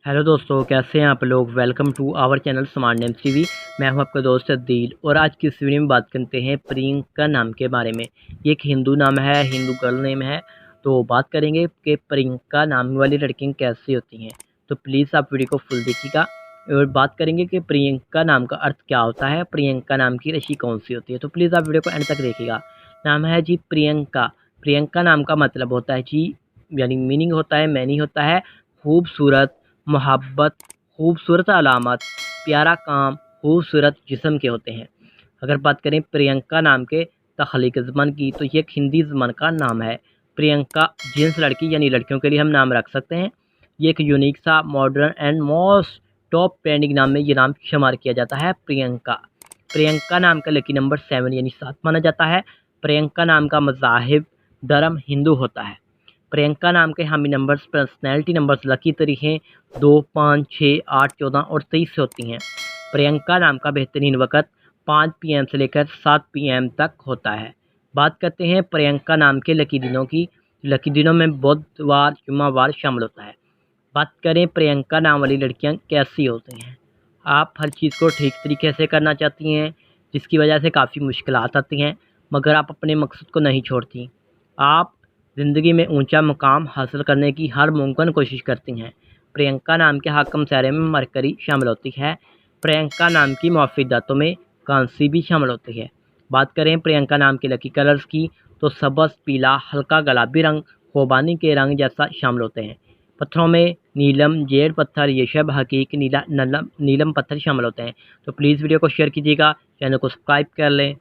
Hello दोस्तों, कैसे हैं आप लोग। Welcome to our channel smart names TV. मैं हूं आपका दोस्त अदील और आज की इस वीडियो में बात करते हैं प्रियंका नाम के बारे में। ये एक हिंदू नाम है, हिंदू गर्ल नेम है। तो बात करेंगे कि प्रियंका नाम वाली लड़कियां कैसी होती हैं। तो प्लीज़ आप वीडियो को फुल देखिएगा और बात करेंगे कि प्रियंका नाम का अर्थ क्या होता है, प्रियंका नाम की राशि कौन सी होती है। तो प्लीज़ आप वीडियो को एंड तक देखिएगा। नाम है जी प्रियंका। प्रियंका नाम का मतलब होता है जी, यानी मीनिंग होता है, मैनी होता है खूबसूरत, मोहब्बत, खूबसूरत अलामत, प्यारा काम, खूबसूरत जिस्म के होते हैं। अगर बात करें प्रियंका नाम के तख्लीक ज़बान की, तो ये एक हिंदी ज़बान का नाम है। प्रियंका जेंट्स लड़की यानी लड़कियों के लिए हम नाम रख सकते हैं। ये एक यूनिक सा modern and most top trending नाम में ये नाम शुमार किया जाता है प्रियंका। प्रियंका नाम का लकी नंबर 7 यानी 7 माना जाता है। प्रियंका नाम का मज़ाहिब धर्म हिंदू होता है। प्रियंका नाम के हामी नंबर्स पर्सनैलिटी नंबर्स लकी तरीके 2, 5, 6, 8, 14 और 23 होती हैं। प्रियंका नाम का बेहतरीन वक़्त 5 PM से लेकर 7 PM तक होता है। बात करते हैं प्रियंका नाम के लकी दिनों की। लकी दिनों में बुधवार जुम्मावार शामिल होता है। बात करें प्रियंका नाम वाली लड़कियां कैसी होती हैं। आप हर चीज़ को ठीक तरीके से करना चाहती हैं, जिसकी वजह से काफ़ी मुश्किलात आती हैं, मगर आप अपने मकसद को नहीं छोड़ती। आप ज़िंदगी में ऊंचा मुकाम हासिल करने की हर मुमकिन कोशिश करती हैं। प्रियंका नाम के हाकम सारे में मरकरी शामिल होती है। प्रियंका नाम की मुआफ़िदातों में कांसी भी शामिल होती है। बात करें प्रियंका नाम के लकी कलर्स की, तो सब्ज़, पीला, हल्का गुलाबी रंग, खुबानी के रंग जैसा शामिल होते हैं। पत्थरों में नीलम, जेड पत्थर, येशब, हकीक, नीलम पत्थर शामिल होते हैं। तो प्लीज़ वीडियो को शेयर कीजिएगा, चैनल को सब्सक्राइब कर लें।